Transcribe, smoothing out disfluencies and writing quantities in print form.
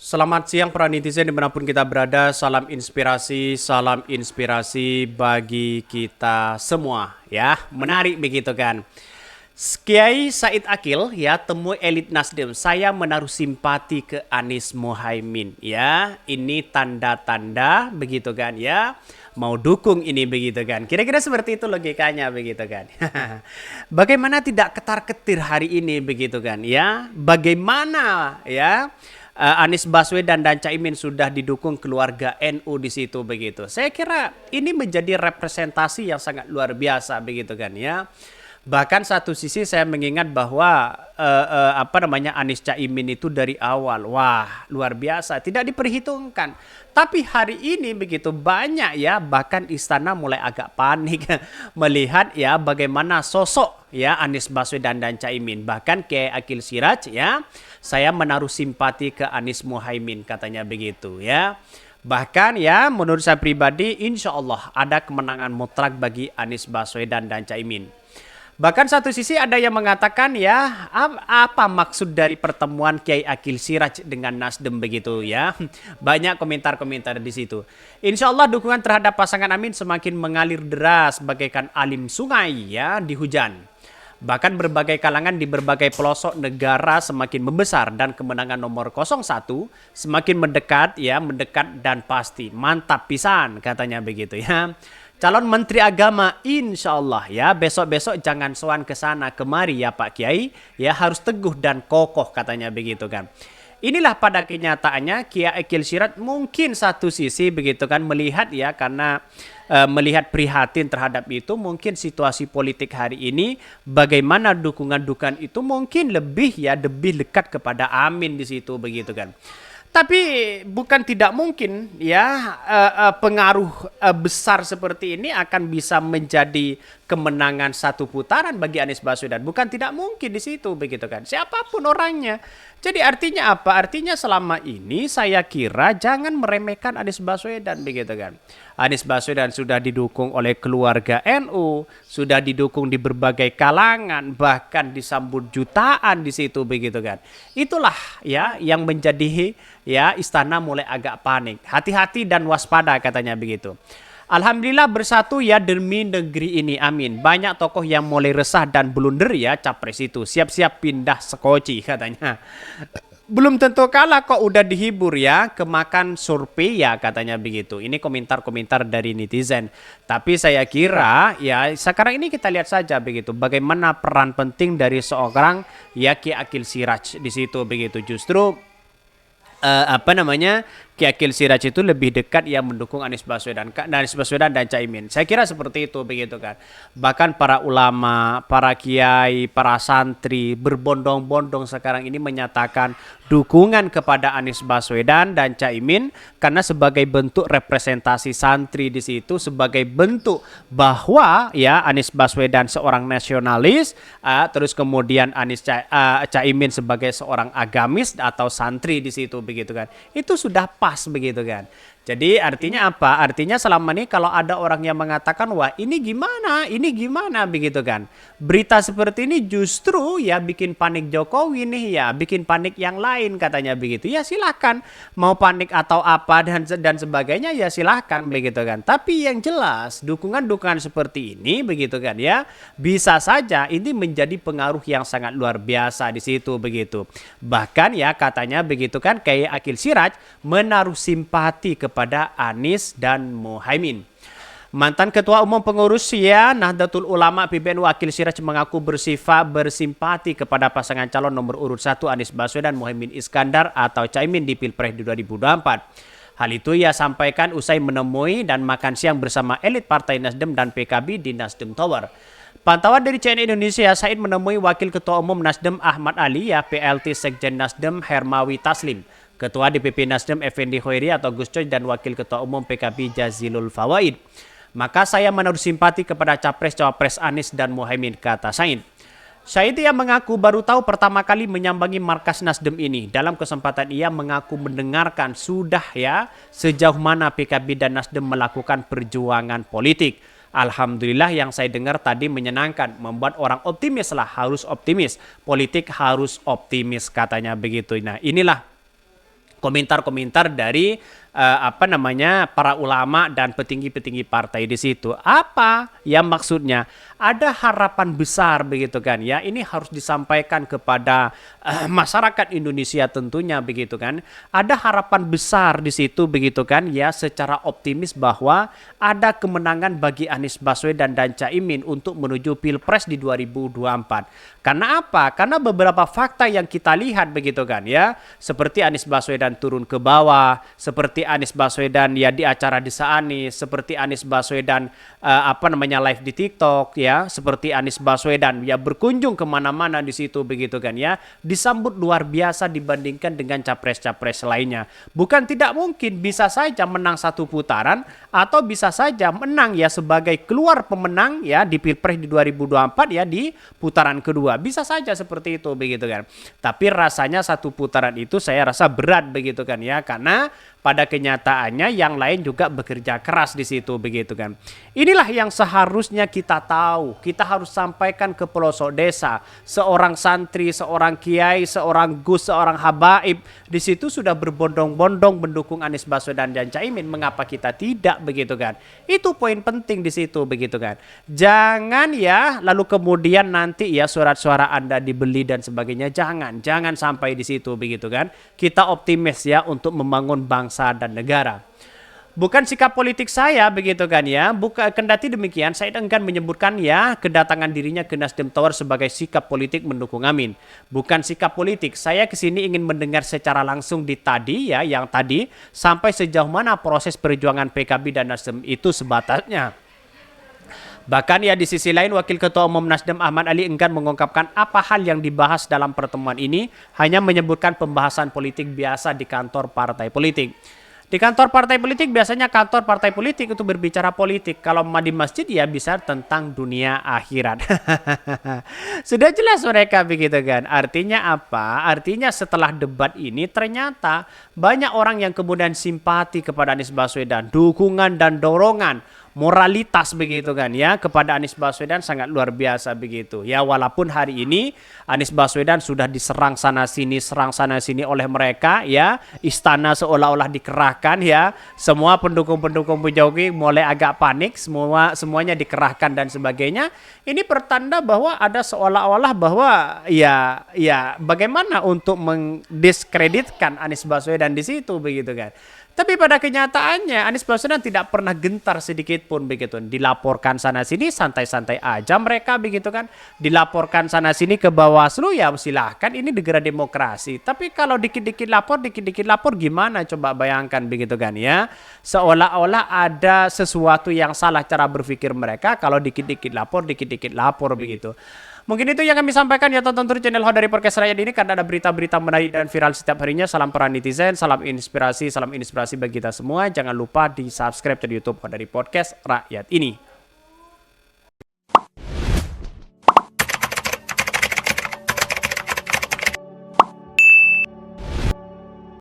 Selamat siang para netizen dimanapun kita berada, salam inspirasi bagi kita semua ya, menarik begitu kan. Kiai Said Akil ya temui elit Nasdem, saya menaruh simpati ke Anies Mohaimin ya, ini tanda-tanda begitu kan ya, mau dukung ini begitu kan, kira-kira seperti itu logikanya begitu kan. Bagaimana tidak ketar-ketir hari ini begitu kan ya, bagaimana ya Anies Baswedan dan Caimin sudah didukung keluarga NU di situ begitu. Saya kira ini menjadi representasi yang sangat luar biasa begitu kan ya. Bahkan satu sisi saya mengingat bahwa Anies Caimin itu dari awal wah luar biasa tidak diperhitungkan. Tapi hari ini begitu banyak ya, bahkan istana mulai agak panik melihat ya bagaimana sosok ya Anies Baswedan dan Caimin. Bahkan Kiai Akil Siraj ya, saya menaruh simpati ke Anies Mohaimin katanya begitu ya. Bahkan ya menurut saya pribadi insya Allah ada kemenangan mutlak bagi Anies Baswedan dan Caimin. Bahkan satu sisi ada yang mengatakan ya apa maksud dari pertemuan Kiai Akil Siraj dengan Nasdem begitu ya. Banyak komentar-komentar di situ. Insya Allah dukungan terhadap pasangan Amin semakin mengalir deras bagaikan alim sungai ya di hujan. Bahkan berbagai kalangan di berbagai pelosok negara semakin membesar dan kemenangan nomor 01 semakin mendekat ya, mendekat dan pasti. Mantap pisan katanya begitu ya. Calon Menteri Agama insya Allah ya besok-besok jangan sowan ke sana kemari ya Pak Kiai ya, harus teguh dan kokoh katanya begitu kan. Inilah pada kenyataannya Kiai Akil Siraj mungkin satu sisi begitu kan melihat ya karena melihat prihatin terhadap itu, mungkin situasi politik hari ini bagaimana dukungan-dukungan itu mungkin lebih dekat kepada Amin di situ begitu kan. Tapi bukan tidak mungkin ya pengaruh besar seperti ini akan bisa menjadi kemenangan satu putaran bagi Anies Baswedan. Bukan tidak mungkin di situ begitu kan. Siapapun orangnya. Jadi artinya apa? Artinya selama ini saya kira jangan meremehkan Anies Baswedan begitu kan. Anies Baswedan sudah didukung oleh keluarga NU, sudah didukung di berbagai kalangan, bahkan disambut jutaan di situ begitu kan. Itulah ya yang menjadi ya istana mulai agak panik. Hati-hati dan waspada katanya begitu. Alhamdulillah bersatu ya demi negeri ini, amin. Banyak tokoh yang mulai resah dan blunder ya capres itu. Siap-siap pindah sekoci katanya. Belum tentu kalah kok udah dihibur ya, kemakan survei ya katanya begitu. Ini komentar-komentar dari netizen. Tapi saya kira ya sekarang ini kita lihat saja begitu bagaimana peran penting dari seorang ya Kiai Akil Siraj di situ begitu. Justru Kiai Akil Siraj itu lebih dekat yang mendukung Anies Baswedan dan Caimin. Saya kira seperti itu begitu kan. Bahkan para ulama, para kiai, para santri berbondong-bondong sekarang ini menyatakan dukungan kepada Anies Baswedan dan Caimin karena sebagai bentuk representasi santri di situ, sebagai bentuk bahwa ya Anies Baswedan seorang nasionalis, terus kemudian Caimin sebagai seorang agamis atau santri di situ begitu kan. Itu sudah pas begitu kan. Jadi artinya apa? Artinya selama ini kalau ada orang yang mengatakan wah ini gimana begitu kan. Berita seperti ini justru ya bikin panik Jokowi nih ya, bikin panik yang lain katanya begitu. Ya silakan mau panik atau apa dan sebagainya ya silakan begitu kan. Tapi yang jelas dukungan-dukungan seperti ini begitu kan ya, bisa saja ini menjadi pengaruh yang sangat luar biasa di situ begitu. Bahkan ya katanya begitu kan Kiai Akil Siraj menaruh simpati kepada Anies dan Mohaimin. Mantan Ketua Umum Pengurus ya Nahdlatul Ulama PBNU Akil Siraj mengaku bersimpati kepada pasangan calon nomor urut 1 Anies Baswedan Mohaimin Iskandar atau Caimin di Pilpres 2024. Hal itu ia sampaikan usai menemui dan makan siang bersama elit Partai Nasdem dan PKB di Nasdem Tower. Pantauan dari CNN Indonesia, Said menemui Wakil Ketua Umum Nasdem Ahmad Ali ya PLT Sekjen Nasdem Hermawi Taslim, Ketua DPP Nasdem Effendi Hoiri atau Gus Coy dan Wakil Ketua Umum PKB Jazilul Fawaid. Maka saya menaruh simpati kepada Capres-Cawapres Anies dan Mohaimin, kata Said. Said yang mengaku baru tahu pertama kali menyambangi markas Nasdem ini. Dalam kesempatan ia mengaku mendengarkan sudah ya sejauh mana PKB dan Nasdem melakukan perjuangan politik. Alhamdulillah yang saya dengar tadi menyenangkan, membuat orang optimis lah, harus optimis. Politik harus optimis katanya begitu. Nah inilah komentar-komentar dari para ulama dan petinggi-petinggi partai di situ. Apa yang maksudnya? Ada harapan besar begitu kan ya. Ini harus disampaikan kepada masyarakat Indonesia tentunya begitu kan. Ada harapan besar di situ begitu kan ya, secara optimis bahwa ada kemenangan bagi Anies Baswedan dan Caimin untuk menuju Pilpres di 2024. Karena apa? Karena beberapa fakta yang kita lihat begitu kan ya, seperti Anies Baswedan turun ke bawah, seperti Anies Baswedan ya di acara Desa Anies, seperti Anies Baswedan live di TikTok ya, seperti Anies Baswedan ya berkunjung kemana-mana di situ begitu kan ya, disambut luar biasa dibandingkan dengan capres-capres lainnya. Bukan tidak mungkin, bisa saja menang satu putaran atau bisa saja menang ya sebagai keluar pemenang ya di Pilpres di 2024 ya di putaran kedua. Bisa saja seperti itu begitu kan. Tapi rasanya satu putaran itu saya rasa berat begitu kan ya, karena pada kenyataannya yang lain juga bekerja keras di situ begitu kan. Inilah yang seharusnya kita tahu. Kita harus sampaikan ke pelosok desa. Seorang santri, seorang kiai, seorang gus, seorang habaib di situ sudah berbondong-bondong mendukung Anies Baswedan dan Caimin. Mengapa kita tidak begitu kan? Itu poin penting di situ begitu kan. Jangan ya lalu kemudian nanti ya surat-suara Anda dibeli dan sebagainya. Jangan sampai di situ begitu kan. Kita optimis ya untuk membangun bangsa dan negara. Bukan sikap politik saya begitu kan ya. Kendati demikian saya enggan menyebutkan ya kedatangan dirinya ke Nasdem Tower sebagai sikap politik mendukung Amin. Bukan sikap politik. Saya kesini ingin mendengar secara langsung yang tadi sampai sejauh mana proses perjuangan PKB dan Nasdem itu sebatasnya. Bahkan ya di sisi lain Wakil Ketua Umum Nasdem Ahmad Ali enggan mengungkapkan apa hal yang dibahas dalam pertemuan ini, hanya menyebutkan pembahasan politik biasa di kantor partai politik. Di kantor partai politik biasanya kantor partai politik itu berbicara politik. Kalau di masjid ya bisa tentang dunia akhirat. Sudah jelas mereka begitu kan. Artinya apa? Artinya setelah debat ini ternyata banyak orang yang kemudian simpati kepada Anies Baswedan, dukungan dan dorongan moralitas begitu kan ya kepada Anies Baswedan sangat luar biasa begitu ya. Walaupun hari ini Anies Baswedan sudah diserang sana sini oleh mereka ya, istana seolah-olah dikerahkan ya, semua pendukung-pendukung Jokowi mulai agak panik, semuanya dikerahkan dan sebagainya. Ini pertanda bahwa ada seolah-olah bahwa ya bagaimana untuk mendiskreditkan Anies Baswedan di situ begitu kan. Tapi pada kenyataannya Anies Baswedan tidak pernah gentar sedikit pun begitu. Dilaporkan sana sini santai-santai aja mereka begitu kan. Dilaporkan sana sini ke Bawaslu ya silahkan, ini negara demokrasi. Tapi kalau dikit-dikit lapor gimana coba bayangkan begitu kan ya. Seolah-olah ada sesuatu yang salah cara berpikir mereka kalau dikit-dikit lapor begitu. Mungkin itu yang kami sampaikan ya, tonton terus channel Hodari Podcast Rakyat ini karena ada berita-berita menarik dan viral setiap harinya. Salam para netizen, salam inspirasi bagi kita semua. Jangan lupa di subscribe di YouTube Hodari Podcast Rakyat ini.